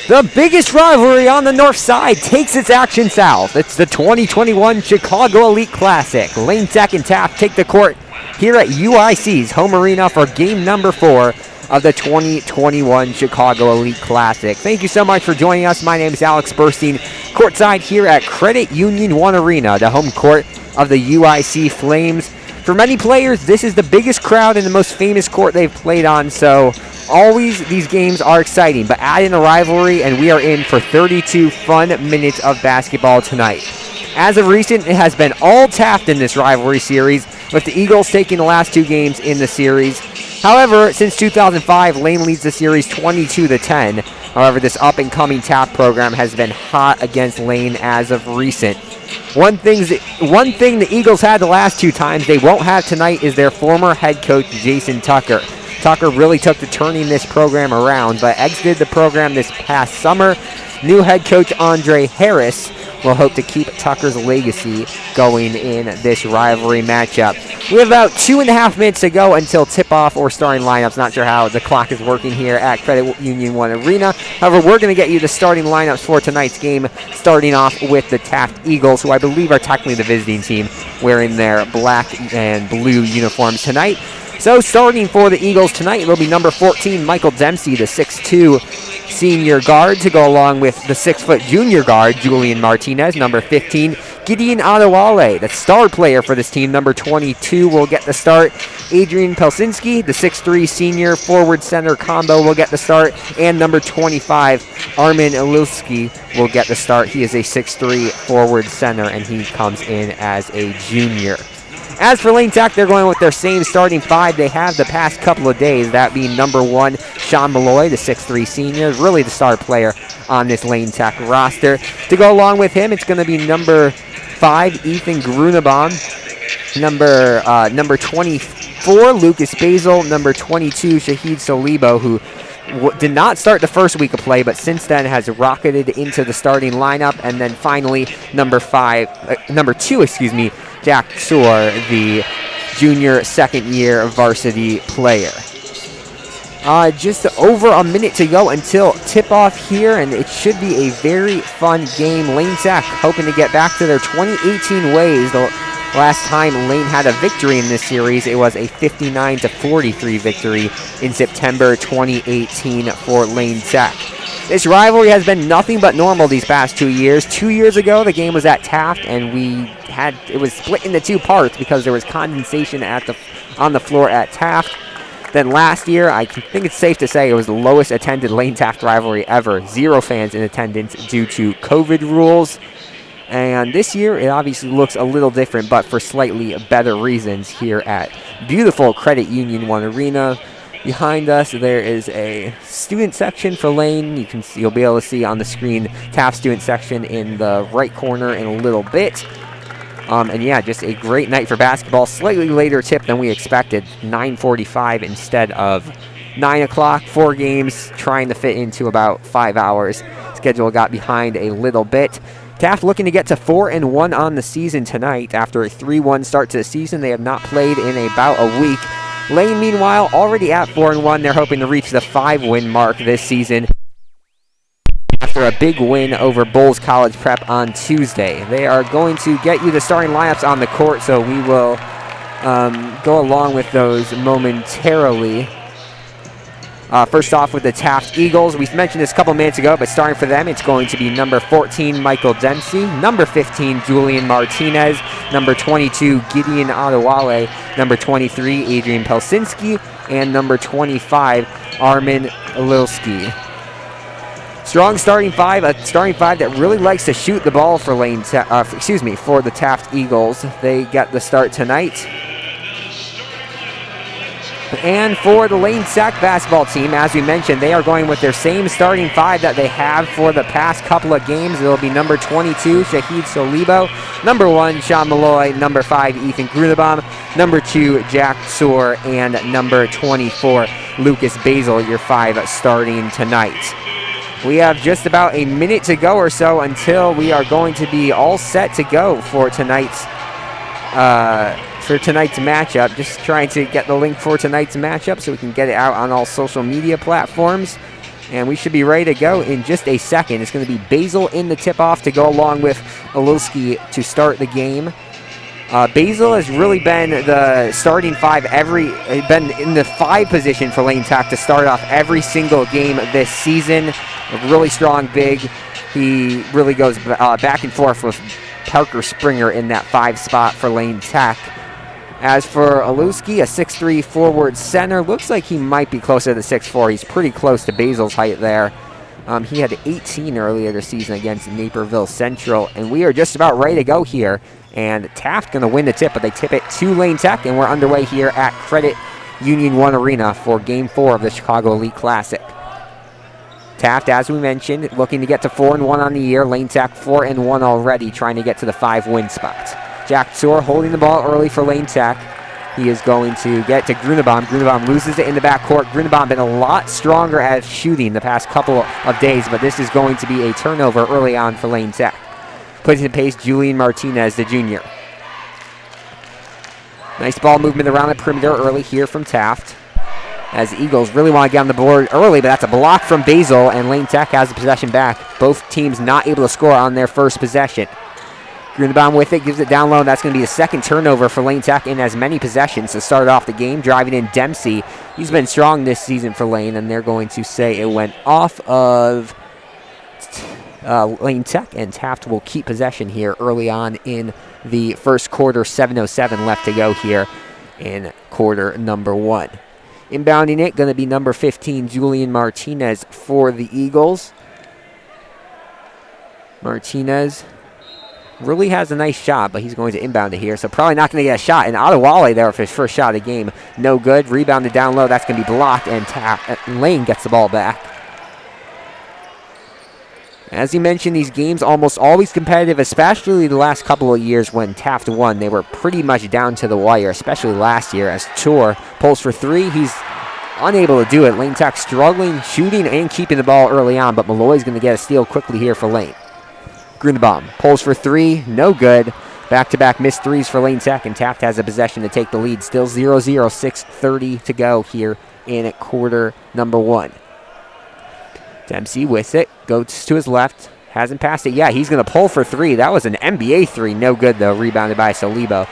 The biggest rivalry on the north side takes its action south. It's the 2021 Chicago Elite Classic. Lane Tech and Taft take the court here at UIC's home arena for game number 4 of the 2021 Chicago Elite Classic. Thank you so much for joining us. My name is Alex Burstein, courtside here at Credit Union One Arena, the home court of the UIC Flames. For many players, this is the biggest crowd and the most famous court they've played on, so always these games are exciting. But add in a rivalry, and we are in for 32 fun minutes of basketball tonight. As of recent, it has been all Taft in this rivalry series, with the Eagles taking the last 2 games in the series. However, since 2005, Lane leads the series 22-10. However, this up-and-coming Taft program has been hot against Lane as of recent. One thing the Eagles had the last 2 times they won't have tonight is their former head coach, Jason Tucker. Tucker really took to turning this program around, but exited the program this past summer. New head coach Andre Harris will hope to keep Tucker's legacy going in this rivalry matchup. We have about 2.5 minutes to go until tip-off or starting lineups. Not sure how the clock is working here at Credit Union One Arena. However, we're going to get you the starting lineups for tonight's game, starting off with the Taft Eagles, who I believe are technically the visiting team, wearing their black and blue uniforms tonight. So starting for the Eagles tonight, it'll be number 14, Michael Dempsey, the 6'2", senior guard, to go along with the 6-foot junior guard, Julian Martinez. Number 15, Gideon Adewale, the star player for this team. Number 22 will get the start. Adrian Pelsinski, the 6'3", senior forward center combo, will get the start. And number 25, Armin Ililski, will get the start. He is a 6'3" forward center, and he comes in as a junior. As for Lane Tech, they're going with their same starting 5 they have the past couple of days, that being number 1, Sean Malloy, the 6'3" senior, really the star player on this Lane Tech roster. To go along with him, it's going to be number 5, Ethan Grunebaum, number 24, Lucas Basil, number 22, Shahid Solibo, who did not start the first week of play, but since then has rocketed into the starting lineup. And then finally, number 2, Jack Soar, the junior second-year varsity player. Just over a minute to go until tip-off here, and it should be a very fun game. Lane Tech hoping to get back to their 2018 ways. The last time Lane had a victory in this series, it was a 59-43 victory in September 2018 for Lane Tech. This rivalry has been nothing but normal these past 2 years. 2 years ago, the game was at Taft, and it was split into 2 parts because there was condensation on the floor at Taft. Then last year, I think it's safe to say it was the lowest attended Lane Taft rivalry ever. 0 fans in attendance due to COVID rules. And this year, it obviously looks a little different, but for slightly better reasons here at beautiful Credit Union One Arena. Behind us, there is a student section for Lane. You'll be able to see on the screen Taft student section in the right corner in a little bit. And yeah, just a great night for basketball. Slightly later tip than we expected, 9:45 instead of 9 o'clock. 4 games trying to fit into about 5 hours. Schedule got behind a little bit. Taft looking to get to 4-1 on the season tonight. After a 3-1 start to the season, they have not played in about a week. Lane, meanwhile, already at 4-1. They're hoping to reach the 5-win mark this season after a big win over Bulls College Prep on Tuesday. They are going to get you the starting lineups on the court, so we will go along with those momentarily. First off with the Taft Eagles. We mentioned this a couple minutes ago, but starting for them, it's going to be number 14, Michael Dempsey, number 15, Julian Martinez, number 22, Gideon Adewale, number 23, Adrian Pelsinski, and number 25, Armin Ililski. Strong starting 5, a starting 5 that really likes to shoot the ball for for the Taft Eagles. They get the start tonight. And for the Lane Tech basketball team, as we mentioned, they are going with their same starting 5 that they have for the past couple of games. It'll be number 22, Shahid Solibo, number 1, Sean Malloy, number 5, Ethan Grunebaum, number 2, Jack Soar, and number 24, Lucas Basil, your 5 starting tonight. We have just about a minute to go or so until we are going to be all set to go for tonight's matchup. Just trying to get the link for tonight's matchup so we can get it out on all social media platforms. And we should be ready to go in just a second. It's going to be Basil in the tip-off to go along with Olowski to start the game. Basil has really been the starting five been in the 5 position for Lane Tech to start off every single game this season. A really strong big. He really goes back and forth with Parker Springer in that 5 spot for Lane Tech. As for Olowski, a 6'3" forward center. Looks like he might be closer to 6'4". He's pretty close to Basil's height there. He had 18 earlier this season against Naperville Central. And we are just about ready to go here. And Taft going to win the tip, but they tip it to Lane Tech. And we're underway here at Credit Union 1 Arena for Game 4 of the Chicago Elite Classic. Taft, as we mentioned, looking to get to 4-1 on the year. Lane Tech 4-1 already, trying to get to the 5 win spots. Jack Tsor holding the ball early for Lane Tech. He is going to get to Grunebaum. Grunebaum loses it in the backcourt. Grunebaum been a lot stronger at shooting the past couple of days, but this is going to be a turnover early on for Lane Tech. Putting in pace, Julian Martinez, the junior. Nice ball movement around the perimeter early here from Taft. As the Eagles really want to get on the board early, but that's a block from Basil, and Lane Tech has the possession back. Both teams not able to score on their first possession. Grunebaum with it, gives it down low, and that's going to be the second turnover for Lane Tech in as many possessions to start off the game. Driving in Dempsey. He's been strong this season for Lane, and they're going to say it went off of Lane Tech, and Taft will keep possession here early on in the first quarter. 7:07 left to go here in quarter number 1. Inbounding it, going to be number 15, Julian Martinez for the Eagles. Martinez really has a nice shot, but he's going to inbound it here, so probably not going to get a shot. And Adewale there for his first shot of the game. No good. Rebounded down low. That's going to be blocked, and Lane gets the ball back. As you mentioned, these games almost always competitive, especially the last couple of years when Taft won. They were pretty much down to the wire, especially last year as Tor pulls for 3. He's unable to do it. Lane Tech struggling, shooting, and keeping the ball early on, but Malloy's going to get a steal quickly here for Lane. Grunebaum pulls for 3, no good. Back-to-back missed threes for Lane Tech, and Taft has a possession to take the lead. Still 0-0, 6:30 to go here in quarter number 1. Dempsey with it, goes to his left, hasn't passed it yet. He's going to pull for 3. That was an NBA 3, no good though, rebounded by Solibo.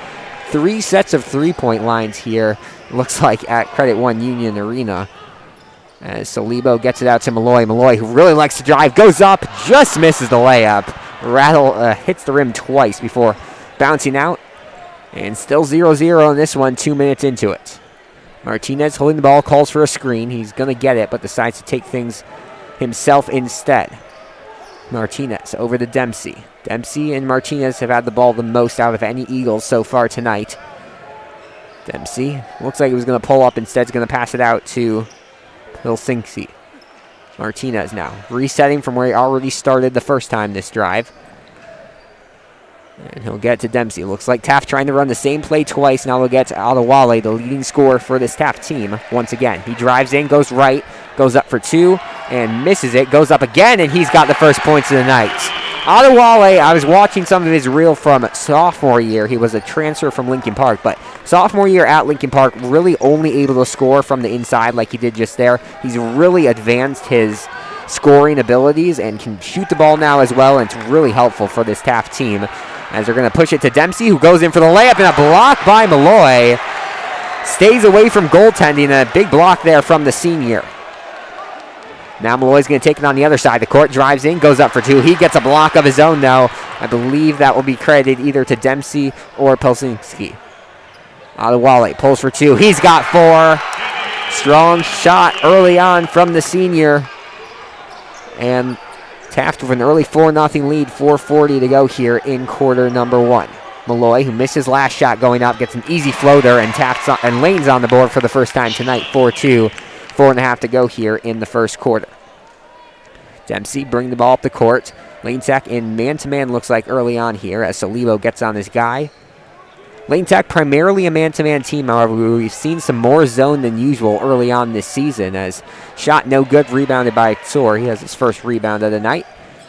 3 sets of 3-point lines here, looks like at Credit One Union Arena. As Solibo gets it out to Malloy. Malloy, who really likes to drive, goes up, just misses the layup. Hits the rim twice before bouncing out. And still 0-0 in this one, 2 minutes into it. Martinez holding the ball, calls for a screen. He's going to get it, but decides to take things himself instead. Martinez over to Dempsey. Dempsey and Martinez have had the ball the most out of any Eagles so far tonight. Dempsey looks like he was going to pull up. Instead, he's going to pass it out to Hilsinki. Martinez now resetting from where he already started the first time this drive. And he'll get to Dempsey. Looks like Taft trying to run the same play twice. Now we'll get to Adewale, the leading scorer for this Taft team. Once again, he drives in, goes right, goes up for 2, and misses it. Goes up again, and he's got the first points of the night. Adewale, I was watching some of his reel from sophomore year. He was a transfer from Lincoln Park, but sophomore year at Lincoln Park, really only able to score from the inside like he did just there. He's really advanced his scoring abilities and can shoot the ball now as well, and it's really helpful for this Taft team. As they're going to push it to Dempsey, who goes in for the layup, and a block by Malloy. Stays away from goaltending, and a big block there from the senior. Now Malloy's going to take it on the other side of the court, drives in, goes up for 2. He gets a block of his own, though. I believe that will be credited either to Dempsey or Pelsinski. Adewale pulls for 2. He's got 4. Strong shot early on from the senior. And Taft with an early 4-0 lead, 4:40 to go here in quarter number 1. Malloy, who missed his last shot going up, gets an easy floater, and Lane's on the board for the first time tonight, 4-2. 4.5 to go here in the first quarter. Dempsey bring the ball up the court. Lane Tech in man-to-man looks like early on here as Solibo gets on his guy. Lane Tech primarily a man-to-man team, however, we've seen some more zone than usual early on this season as shot no good, rebounded by Tsor. He has his first rebound of the night.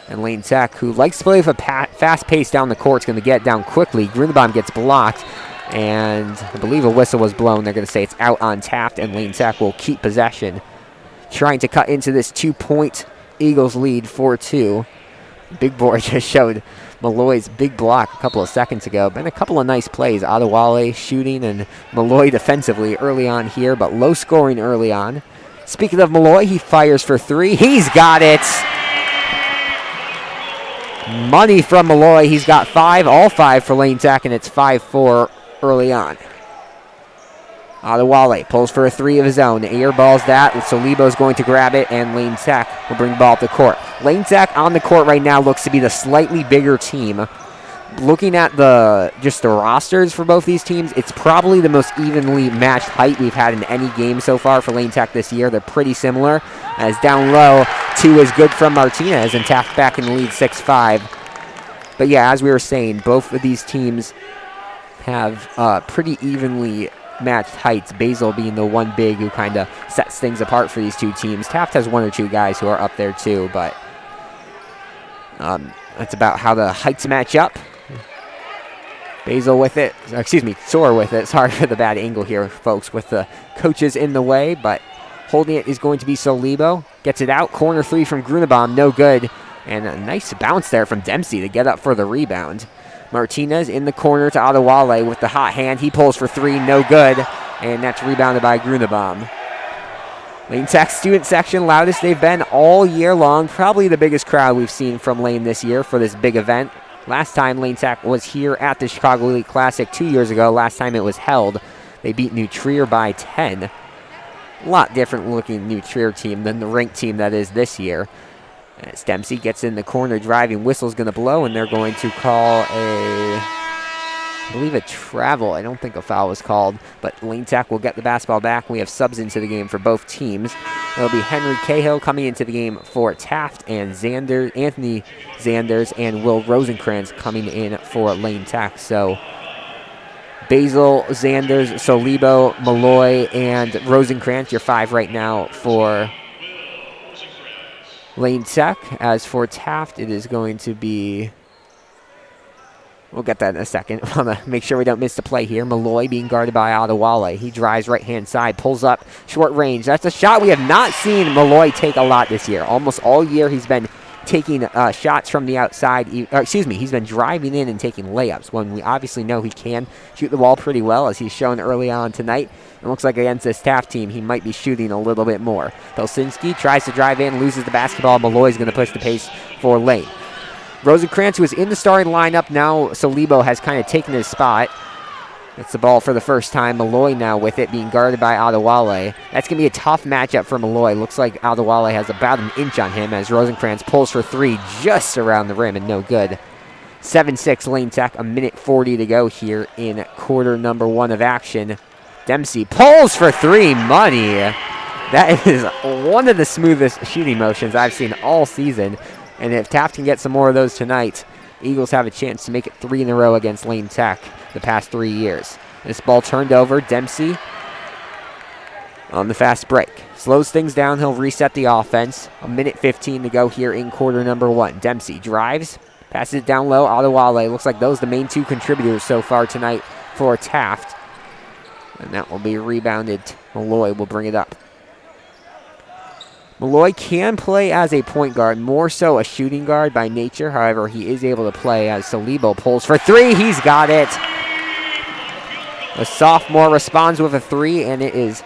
And Lane Tech, who likes to play with a fast pace down the court, is going to get down quickly. Grunebaum gets blocked, and I believe a whistle was blown. They're going to say it's out on Taft, and Lane Tech will keep possession. trying to cut into this 2-point Eagles lead, 4-2. Big board just showed Malloy's big block a couple of seconds ago. Been a couple of nice plays. Adewale shooting and Malloy defensively early on here, but low scoring early on. Speaking of Malloy, he fires for 3. He's got it. Money from Malloy. He's got 5, all 5 for Lane Tech, and it's 5-4 early on. Adewale pulls for a 3 of his own. Air balls that. Solibo's going to grab it, and Lane Tech will bring the ball up the court. Lane Tech on the court right now looks to be the slightly bigger team. Looking at just the rosters for both these teams, it's probably the most evenly matched height we've had in any game so far for Lane Tech this year. They're pretty similar. As down low, 2 is good from Martinez, and Taft back in the lead 6-5. But yeah, as we were saying, both of these teams have pretty evenly matched heights, Basil being the one big who kind of sets things apart for these two teams. Taft has 1 or 2 guys who are up there too, but that's about how the heights match up. Basil with it, Soar with it. Sorry for the bad angle here, folks, with the coaches in the way, but holding it is going to be Solibo. Gets it out, corner 3 from Grunebaum, no good. And a nice bounce there from Dempsey to get up for the rebound. Martinez in the corner to Adewale with the hot hand. He pulls for 3, no good. And that's rebounded by Grunebaum. Lane Tech student section, loudest they've been all year long. Probably the biggest crowd we've seen from Lane this year for this big event. Last time Lane Tech was here at the Chicago Elite Classic 2 years ago. Last time it was held, they beat New Trier by 10. A lot different looking New Trier team than the ranked team that is this year. As Dempsey gets in the corner driving, whistle's going to blow, and they're going to call I believe a travel. I don't think a foul was called, but Lane Tech will get the basketball back. We have subs into the game for both teams. It'll be Henry Cahill coming into the game for Taft, and Anthony Zanders and Will Rosenkrantz coming in for Lane Tech. So Basil, Zanders, Solibo, Malloy, and Rosenkrantz, your 5 right now for Lane Tech. As for Taft, it is going to be, we'll get that in a second. I want to make sure we don't miss the play here. Malloy being guarded by Adewale. He drives right-hand side, pulls up, short range. That's a shot we have not seen Malloy take a lot this year. Almost all year he's been taking shots from the outside. He's been driving in and taking layups when we obviously know he can shoot the ball pretty well, as he's shown early on tonight. It looks like against this Taft team, he might be shooting a little bit more. Belsinski tries to drive in, loses the basketball. Malloy's going to push the pace for Lane. Rosenkrantz, who is in the starting lineup now, Solibo has kind of taken his spot. That's the ball for the first time. Malloy now with it, being guarded by Adewale. That's going to be a tough matchup for Malloy. Looks like Adewale has about an inch on him as Rosenkrantz pulls for 3 just around the rim and no good. 7-6 Lane Tech, 1:40 to go here in quarter number 1 of action. Dempsey pulls for 3, money. That is one of the smoothest shooting motions I've seen all season. And if Taft can get some more of those tonight, Eagles have a chance to make it 3 in a row against Lane Tech the past 3 years. This ball turned over. Dempsey on the fast break. Slows things down. He'll reset the offense. 1:15 to go here in quarter number 1. Dempsey drives, passes it down low. Adewale. Looks like those are the main 2 contributors so far tonight for Taft. And that will be rebounded. Malloy will bring it up. Malloy can play as a point guard, more so a shooting guard by nature. However, he is able to play as Solibo pulls for 3. He's got it. The sophomore responds with a 3, and it is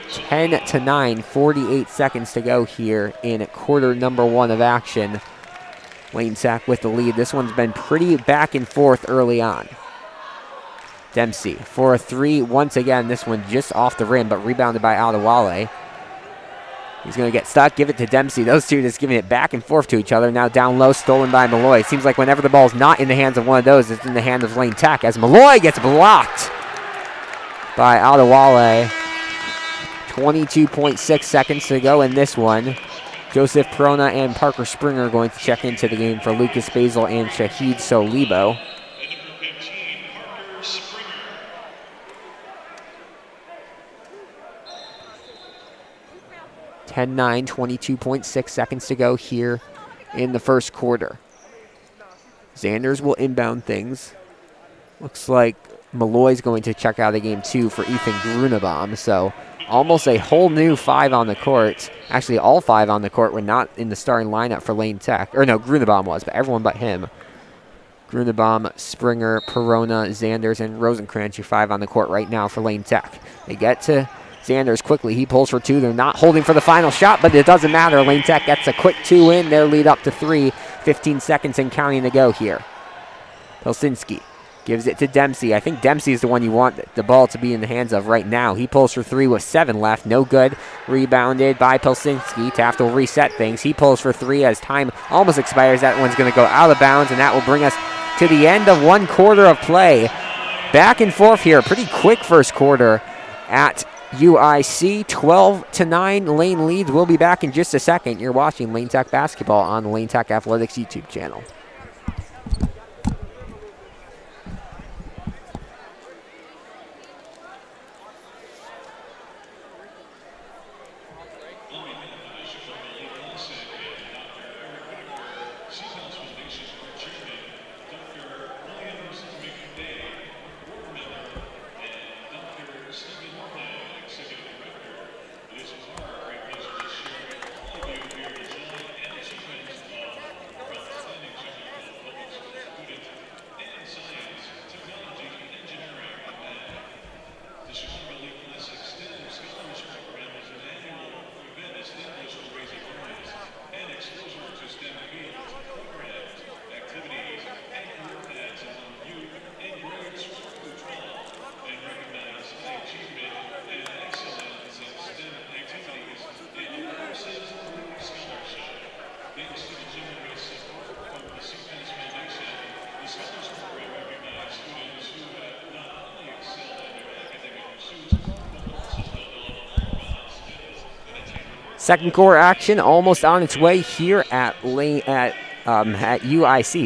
10-9, 48 seconds to go here in quarter number 1 of action. Lane Tech with the lead. This one's been pretty back and forth early on. Dempsey for a 3 once again. This one just off the rim, but rebounded by Adewale. He's going to get stuck, give it to Dempsey. Those two just giving it back and forth to each other. Now down low, stolen by Malloy. Seems like whenever the ball's not in the hands of one of those, it's in the hand of Lane Tech, as Malloy gets blocked by Adewale. 22.6 seconds to go in this one. Joseph Perona and Parker Springer are going to check into the game for Lucas Basil and Shahid Solibo. 10-9, 22.6 seconds to go here in the first quarter. Zanders will inbound things. Looks like Malloy's going to check out of game 2 for Ethan Grunebaum. So almost a whole new 5 on the court. Actually, all 5 on the court were not in the starting lineup for Lane Tech. Or no, Grunebaum was, but everyone but him. Grunebaum, Springer, Perona, Zanders, and Rosenkrantz, your 5 on the court right now for Lane Tech. They get to Zanders quickly. He pulls for 2. They're not holding for the final shot, but it doesn't matter. Lane Tech gets a quick 2 in. Their lead up to 3. 15 seconds and counting to go here. Pelsinski gives it to Dempsey. I think Dempsey is the one you want the ball to be in the hands of right now. He pulls for 3 with 7 left. No good. Rebounded by Pelsinski. Taft will reset things. He pulls for 3 as time almost expires. That one's going to go out of bounds, and that will bring us to the end of 1 quarter of play. Back and forth here. Pretty quick first quarter at UIC. 12-9. Lane leads. We'll be back in just a second. You're watching Lane Tech basketball on the Lane Tech Athletics YouTube channel. Second quarter action almost on its way here at UIC.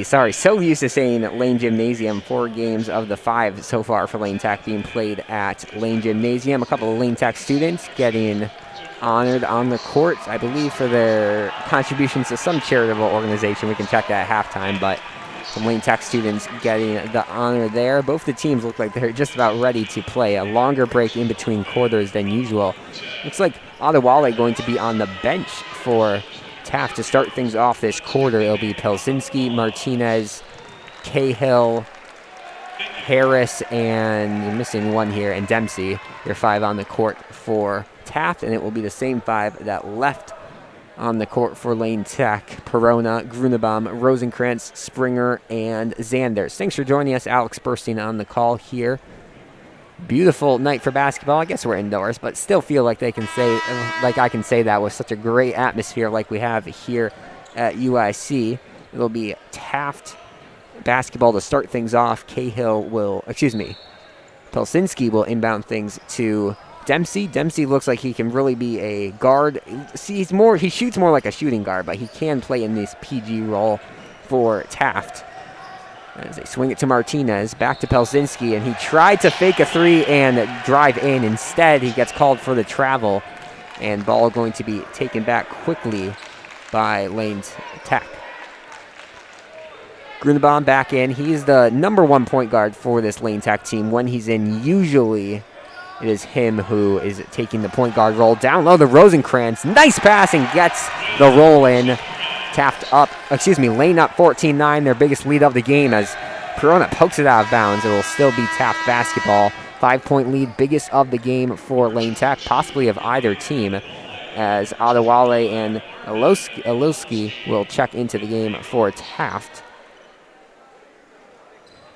Sorry, so used to saying Lane Gymnasium. 4 games of the 5 so far for Lane Tech being played at Lane Gymnasium. A couple of Lane Tech students getting honored on the court, I believe, for their contributions to some charitable organization. We can check that at halftime, but some Lane Tech students getting the honor there. Both the teams look like they're just about ready to play. A longer break in between quarters than usual. Looks like Adewale going to be on the bench for Taft to start things off this quarter. It'll be Pelsinski, Martinez, Cahill, Harris, and you're missing one here, and Dempsey, your 5 on the court for Taft, and it will be the same 5 that left on the court for Lane Tech. Perona, Grunebaum, Rosenkrantz, Springer, and Zanders. Thanks for joining us. Alex Burstein on the call here. Beautiful night for basketball. I guess we're indoors, but still feel like I can say that with such a great atmosphere like we have here at UIC. It'll be Taft basketball to start things off. Pelsinski will inbound things to Dempsey. Dempsey looks like he can really be a guard. He shoots more like a shooting guard, but he can play in this PG role for Taft. As they swing it to Martinez, back to Pelsinski, and he tried to fake a 3 and drive in. Instead, he gets called for the travel, and ball going to be taken back quickly by Lane Tech. Grunebaum back in. He's the number 1 point guard for this Lane Tech team. When he's in, usually it is him who is taking the point guard role. Down low to Rosenkrantz. Nice pass and gets the roll in. Lane up 14-9, their biggest lead of the game as Perona pokes it out of bounds. It will still be Taft basketball. 5-point lead, biggest of the game for Lane Tech, possibly of either team, as Adewale and Alowski will check into the game for Taft.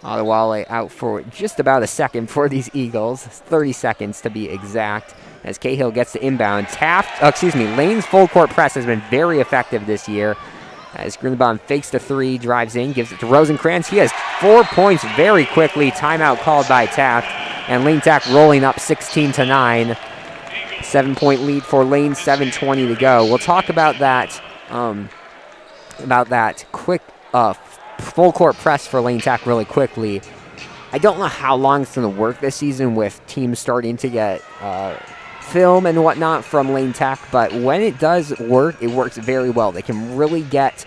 Adewale out for just about a second for these Eagles, 30 seconds to be exact, as Cahill gets the inbound. Lane's full court press has been very effective this year, as Grunebaum fakes the 3, drives in, gives it to Rosenkrantz. He has 4 points very quickly. Timeout called by Taft, and Lane Tech rolling up 16-9. 7-point lead for Lane, 7:20 to go. We'll talk about that quick full court press for Lane Tech really quickly. I don't know how long it's going to work this season with teams starting to get film and whatnot from Lane Tech, but when it does work, it works very well. They can really get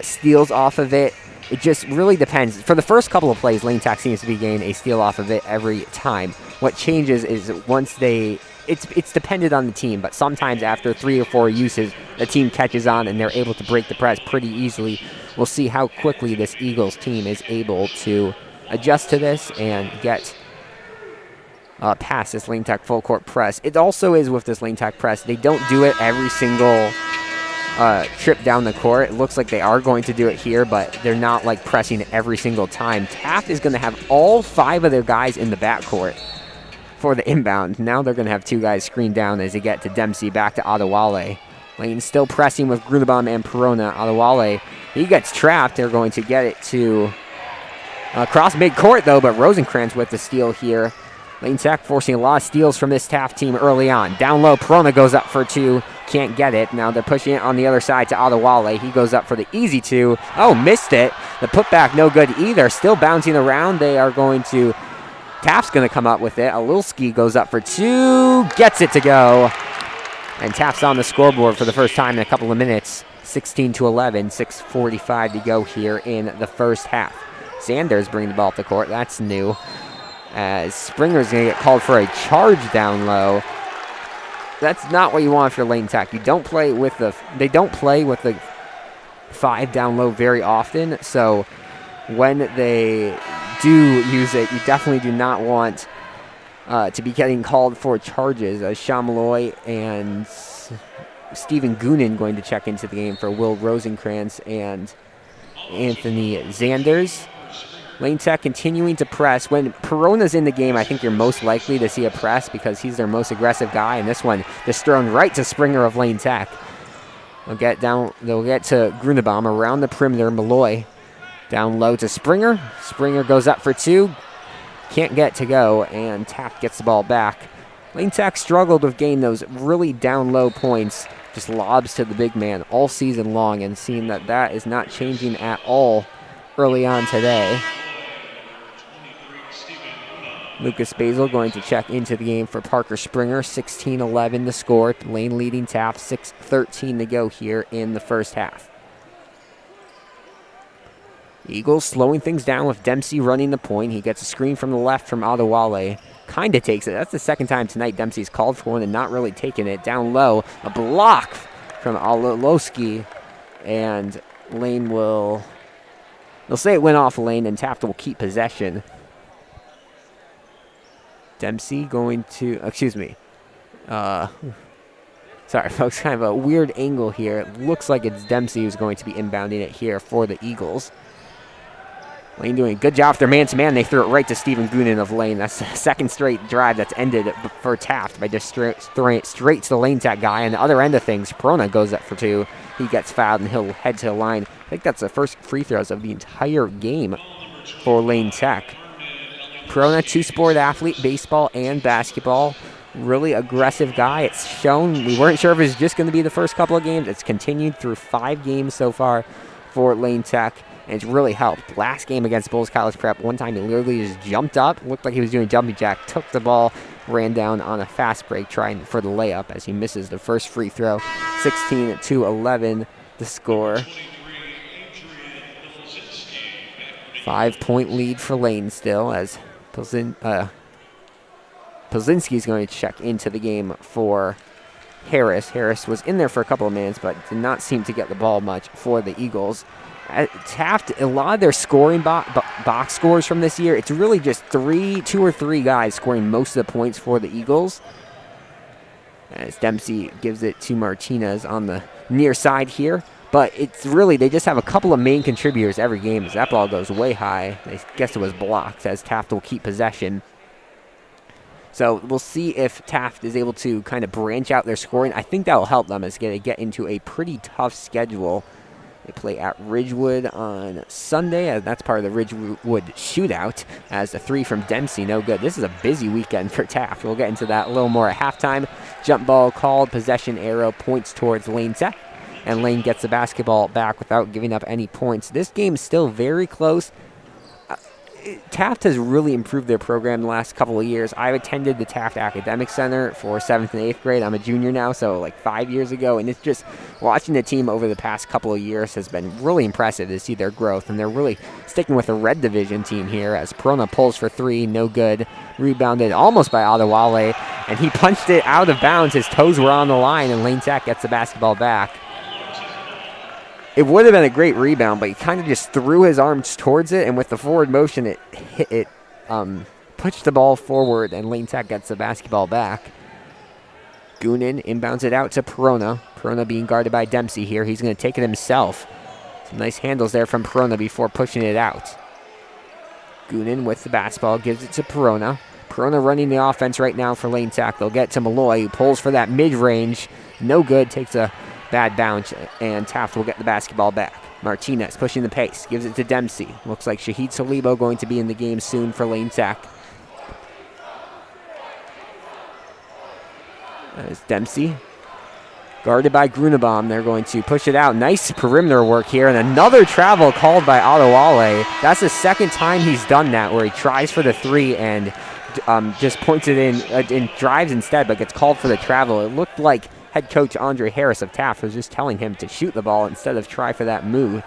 steals off of it. It just really depends. For the first couple of plays, Lane Tech seems to be getting a steal off of it every time. What changes is once they it's dependent on the team, but sometimes after 3 or 4 uses, the team catches on and they're able to break the press pretty easily. We'll see how quickly this Eagles team is able to adjust to this and get past this Lane Tech full court press. It also is with this Lane Tech press, they don't do it every single trip down the court. It looks like they are going to do it here, but they're not like pressing every single time. Taft is going to have all 5 of their guys in the backcourt for the inbound. Now they're going to have 2 guys screened down as they get to Dempsey, back to Adewale. Lane still pressing with Grunebaum and Perona. Adewale, he gets trapped. They're going to get it to cross midcourt though, but Rosenkrantz with the steal here. Lane Tech forcing a lot of steals from this Taft team early on. Down low, Perona goes up for 2. Can't get it. Now they're pushing it on the other side to Adewale. He goes up for the easy 2. Oh, missed it. The putback no good either. Still bouncing around. They are going to... Taft's going to come up with it. Alilski goes up for 2. Gets it to go. And Taft's on the scoreboard for the first time in a couple of minutes. 16-11. 6:45 to go here in the first half. Sanders bringing the ball up the court. That's new. As Springer's going to get called for a charge down low. That's not what you want if you're Lane Tech. They don't play with the 5 down low very often. So when they do use it, you definitely do not want to be getting called for charges. Sean Malloy and Stephen Goonan going to check into the game for Will Rosenkrantz and Anthony Zanders. Lane Tech continuing to press. When Perona's in the game, I think you're most likely to see a press because he's their most aggressive guy. And this one just thrown right to Springer of Lane Tech. They'll get to Grunebaum around the perimeter. Malloy down low to Springer. Springer goes up for 2. Can't get to go, and Taft gets the ball back. Lane Tech struggled with getting those really down low points. Just lobs to the big man all season long, and seeing that is not changing at all early on today. Lucas Basil going to check into the game for Parker Springer. 16-11 to score. Lane leading Taft. 6:13 to go here in the first half. Eagles slowing things down with Dempsey running the point. He gets a screen from the left from Adewale. Kind of takes it. That's the second time tonight Dempsey's called for one and not really taking it. Down low, a block from Alilowski. And Lane will... They'll say it went off Lane, and Taft will keep possession. Dempsey going to... Excuse me. Sorry, folks. Kind of a weird angle here. It looks like it's Dempsey who's going to be inbounding it here for the Eagles. Lane doing a good job with their man-to-man. They threw it right to Stephen Goonan of Lane. That's the second straight drive that's ended for Taft by just throwing it straight to the Lane Tech guy. On the other end of things, Perona goes up for 2. He gets fouled, and he'll head to the line. I think that's the first free throws of the entire game for Lane Tech. Perona, 2-sport athlete, baseball and basketball. Really aggressive guy. It's shown. We weren't sure if it was just going to be the first couple of games. It's continued through 5 games so far for Lane Tech. And it's really helped. Last game against Bulls College Prep, one time he literally just jumped up, looked like he was doing a jumping jack, took the ball, ran down on a fast break trying for the layup as he misses the first free throw. 16-11 the score. 5-point lead for Lane still as Pilzinski's going to check into the game for Harris. Harris was in there for a couple of minutes but did not seem to get the ball much for the Eagles. Taft, a lot of their scoring box scores from this year, it's really just 2 or 3 guys scoring most of the points for the Eagles. As Dempsey gives it to Martinez on the near side here. But it's really, they just have a couple of main contributors every game as that ball goes way high. I guess it was blocked as Taft will keep possession. So we'll see if Taft is able to kind of branch out their scoring. I think that will help them as they get into a pretty tough schedule. They play at Ridgewood on Sunday. That's part of the Ridgewood shootout as a 3 from Dempsey. No good. This is a busy weekend for Taft. We'll get into that a little more at halftime. Jump ball called. Possession arrow points towards Lane Tech. And Lane gets the basketball back without giving up any points. This game's still very close. Taft has really improved their program the last couple of years. I've attended the Taft Academic Center for 7th and 8th grade. I'm a junior now, so like 5 years ago. And it's just watching the team over the past couple of years has been really impressive to see their growth. And they're really sticking with a red division team here as Perona pulls for three, no good. Rebounded almost by Adewale, and he punched it out of bounds. His toes were on the line, and Lane Tech gets the basketball back. It would have been a great rebound, but he kind of just threw his arms towards it, and with the forward motion, it pushed the ball forward, and Lane Tech gets the basketball back. Goonan inbounds it out to Perona. Perona being guarded by Dempsey here. He's going to take it himself. Some nice handles there from Perona before pushing it out. Goonan with the basketball, gives it to Perona. Perona running the offense right now for Lane Tech. They'll get to Malloy, who pulls for that mid-range. No good, takes a bad bounce, and Taft will get the basketball back. Martinez pushing the pace, gives it to Dempsey. Looks like Shahid Salibo going to be in the game soon for Lane Tech. As Dempsey, guarded by Grunebaum, they're going to push it out. Nice perimeter work here, and another travel called by Adewale. That's the second time he's done that, where he tries for the three and just points it in and drives instead, but gets called for the travel. It looked like head coach Andre Harris of Taft was just telling him to shoot the ball instead of try for that move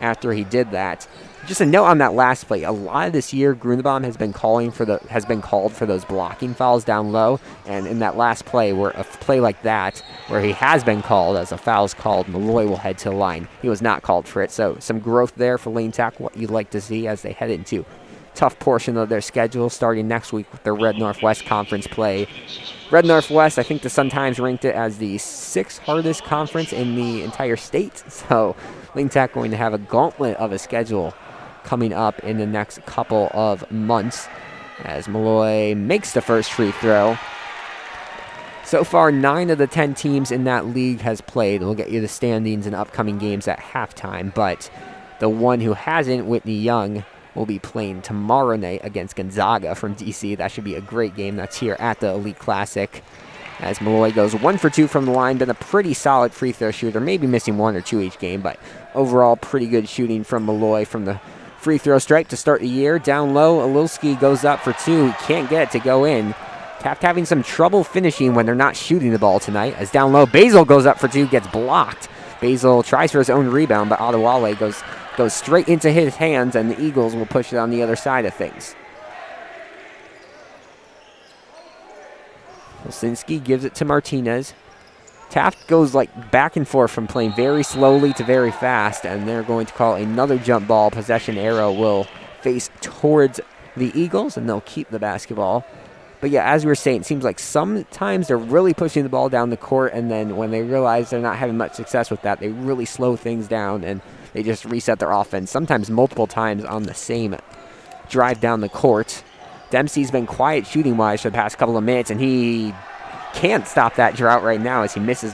after he did that. Just a note on that last play. A lot of this year, Grunebaum has been called for those blocking fouls down low, and in that last play, where a play like that, where he has been called as a foul's called, Malloy will head to the line. He was not called for it, so some growth there for Lane Tech, what you'd like to see as they head into tough portion of their schedule starting next week with their Red Northwest Conference play. Red Northwest, I think the Sun-Times ranked it as the 6th hardest conference in the entire state. So Lane Tech going to have a gauntlet of a schedule coming up in the next couple of months as Malloy makes the first free throw. So far, 9 of the 10 teams in that league has played. We'll get you the standings and upcoming games at halftime, but the one who hasn't, Whitney Young, will be playing tomorrow night against Gonzaga from DC. That should be a great game. That's here at the Elite Classic. As Malloy goes 1 for 2 from the line, been a pretty solid free throw shooter, maybe missing 1 or 2 each game, but overall pretty good shooting from Malloy from the free throw stripe to start the year. Down low, Alilski goes up for 2. He can't get it to go in. Taft having some trouble finishing when they're not shooting the ball tonight. As down low, Basil goes up for 2, gets blocked. Basil tries for his own rebound, but Adewale goes straight into his hands, and the Eagles will push it on the other side of things. Wilsinski gives it to Martinez. Taft goes like back and forth from playing very slowly to very fast, and they're going to call another jump ball. Possession arrow will face towards the Eagles, and they'll keep the basketball. But yeah, as we were saying, it seems like sometimes they're really pushing the ball down the court, and then when they realize they're not having much success with that, they really slow things down, and they just reset their offense, sometimes multiple times on the same drive down the court. Dempsey's been quiet shooting-wise for the past couple of minutes, and he can't stop that drought right now as he misses